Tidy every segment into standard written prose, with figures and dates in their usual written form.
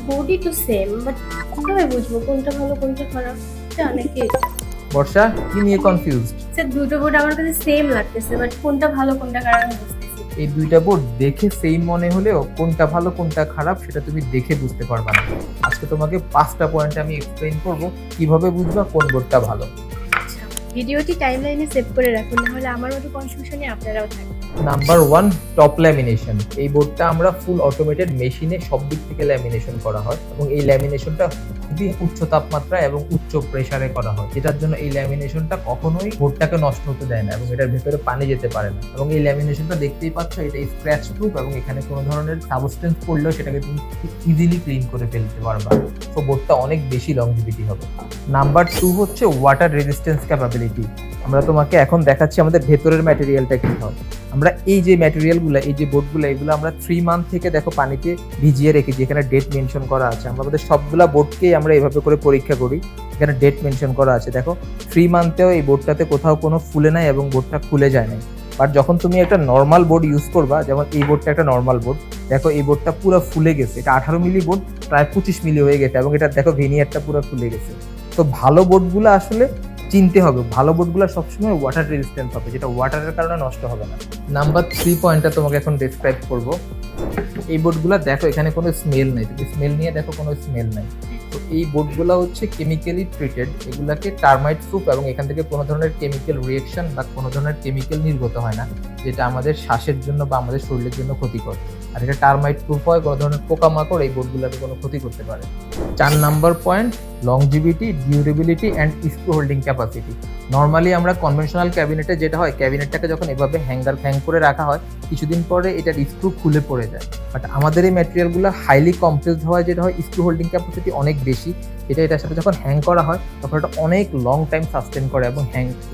Body তো same, but কিভাবে বুঝবো কোনটা ভালো কোনটা খারাপ? এটা অনেকে বর্ষা, কি নিয়ে কনফিউজড? স্যার, দুটো বোর্ড আমার কাছে সেম লাগতেছে, বাট কোনটা ভালো কোনটা খারাপ আমি বুঝতেছি না। এই দুইটা বোর্ড দেখে সেম মনে হলেও কোনটা ভালো কোনটা খারাপ সেটা তুমি দেখে বুঝতে পারবা না। আজকে তোমাকে 5টা পয়েন্টে আমি এক্সপ্লেইন করব কিভাবে বুঝবা কোন বোর্ডটা ভালো। আচ্ছা, ভিডিওটি টাইমলাইনে সেভ করে রাখুন, নাহলে আমার মতো কনফিউশনে আপনারাও থাকবেন। Number 1, top lamination. এই বোর্ডটা আমরা ফুল অটোমেটেড মেশিনে সব দিক থেকে ল্যামিনেশন করা হয় এবং এই ল্যামিনেশনটা খুবই উচ্চ তাপমাত্রা এবং উচ্চ প্রেসারে করা হয়, যেটার জন্য এই ল্যামিনেশনটা কখনোই বোর্ডটাকে নষ্ট হতে দেয় না এবং এটার ভেতরে পানি যেতে পারে না। এবং এই ল্যামিনেশনটা দেখতেই পাচ্ছ, এটা স্ক্র্যাচ প্রুফ এবং এখানে কোনো ধরনের সাবস্টেন্স পড়লেও সেটাকে তুমি ইজিলি ক্লিন করে ফেলতে পারবা। তো বোর্ডটা অনেক বেশি লংজিভিটি হবে। নাম্বার 2 হচ্ছে ওয়াটার রেজিস্ট্যান্স ক্যাপাবিলিটি। আমরা তোমাকে এখন দেখাচ্ছি আমাদের ভেতরের ম্যাটেরিয়ালটা কি হয়। আমরা এই যে ম্যাটেরিয়ালগুলো, এই যে বোর্ডগুলো, এগুলো আমরা 3 মান্থ থেকে দেখো পানিতে ভিজিয়ে রেখেছি, এখানে ডেট মেনশন করা আছে। আমরা আমাদের সবগুলা বোর্ডকেই আমরা এভাবে করে পরীক্ষা করি, এখানে ডেট মেনশন করা আছে। দেখো 3 মান্থেও এই বোর্ডটাতে কোথাও কোনো ফুলে নাই এবং বোর্ডটা খুলে যায় নাই। বাট যখন তুমি একটা নর্মাল বোর্ড ইউজ করবা, যেমন এই বোর্ডটা একটা নর্মাল বোর্ড, দেখো এই বোর্ডটা পুরো ফুলে গেছে। এটা 18 মিলি বোর্ড, প্রায় 25 মিলি হয়ে গেছে এবং এটা দেখো ভেনিয়ারটা পুরো ফুলে গেছে। তো ভালো বোর্ডগুলো আসলে চিনতে হবে, ভালো বোর্ডগুলো সবসময় ওয়াটার রেজিস্ট্যান্ট হবে, যেটা ওয়াটারের কারণে নষ্ট হবে না। নাম্বার 3 পয়েন্টটা তোমাকে এখন ডেসক্রাইব করব। এই বোর্ডগুলো দেখো এখানে কোনো স্মেল নেই, তুমি স্মেল নিয়ে দেখো কোনো স্মেল নাই। তো এই বোর্ডগুলো হচ্ছে কেমিক্যালি ট্রিটেড, এগুলাকে টার্মাইট প্রুফ এবং এখান থেকে কোনো ধরনের কেমিক্যাল রিয়েকশন বা কোনো ধরনের কেমিক্যাল নির্গত হয় না, যেটা আমাদের শ্বাসের জন্য বা আমাদের শরীরের জন্য ক্ষতিকর। আর এটা টার্মাইট প্রুফ হয়, কোনো ধরনের পোকামাকড় এই বোর্ডগুলোকে কোনো ক্ষতি করতে পারে। 4 number point, longevity, durability and screw holding capacity. Normally আমরা কনভেনশনাল ক্যাবিনেটে যেটা হয়, ক্যাবিনেটটাকে যখন এভাবে হ্যাং করে রাখা হয়, কিছুদিন পরে এটার স্ক্রু খুলে পড়ে যায়। বাট আমাদের এই ম্যাটেরিয়ালগুলো হাইলি কম্প্রেসড হয়, যেটা হয় স্ক্রু হোল্ডিং ক্যাপাসিটি অনেক বেশি। এটার সাথে যখন হ্যাং করা হয় তখন এটা অনেক লং টাইম সাস্টেন করে এবং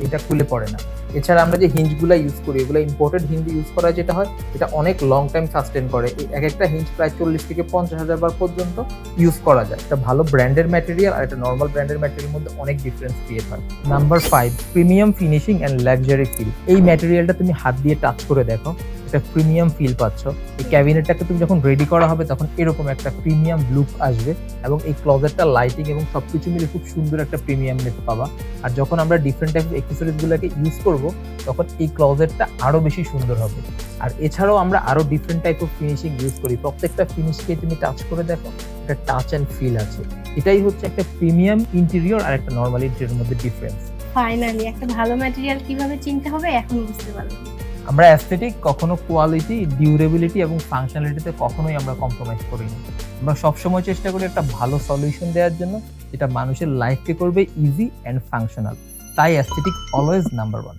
এটা খুলে পড়ে না। এছাড়া আমরা যে হিঞ্জগুলো ইউজ করি, এগুলো ইম্পোর্টেড হিঞ্জ ইউজ করা, যেটা হয় এটা অনেক লং টাইম সাস্টেন করে। এক একটা হিঞ্জ প্রায় 40 থেকে 50,000 বার পর্যন্ত ইউজ করা যায়। এটা ভালো ব্র্যান্ডের ম্যাটেরিয়াল আর একটা নর্মাল ব্র্যান্ডের ম্যাটেরিয়ালের মধ্যে অনেক ডিফারেন্স ক্রিয়েট হয়। Number 5, premium finishing and luxury feel. এই ম্যাটেরিয়ালটা তুমি হাত দিয়ে টাচ করে দেখো, একটা প্রিমিয়াম ফিল পাচ্ছ। এই ক্যাবিনেটটাকে তুমি যখন রেডি করা হবে তখন এরকম একটা প্রিমিয়াম লুক আসবে এবং এই ক্লোজেটটা লাইটিং এবং সবকিছু মিলে খুব সুন্দর একটা প্রিমিয়ামনেস পাবা। আর যখন আমরা ডিফারেন্ট টাইপ অ্যাক্সেসরিজগুলোকে ইউজ করব তখন এই ক্লোজেটটা আরো বেশি সুন্দর হবে। আর এছাড়াও আমরা আরো different type of finishing use করি, প্রত্যেকটা ফিনিশকে তুমি টাচ করে দেখো, একটা টাচ অ্যান্ড ফিল আছে। এটাই হচ্ছে একটা প্রিমিয়াম ইন্টেরিয়র আর একটা নর্মাল ইন্টেরিয়রের মধ্যে ডিফারেন্স। ফাইনালি একটা ভালো ম্যাটেরিয়াল কিভাবে চিনতে হবে এখন বুঝতে পারলাম। আমরা অ্যাস্থেটিক কখনো কোয়ালিটি, ডিউরেবিলিটি এবং ফাংশনালিটিতে কখনোই আমরা কম্প্রোমাইজ করি না। আমরা সবসময় চেষ্টা করি একটা ভালো সলিউশন দেওয়ার জন্য, যেটা মানুষের লাইফকে করবে ইজি অ্যান্ড ফাংশনাল। তাই অ্যাস্থেটিক অলওয়েজ নাম্বার 1।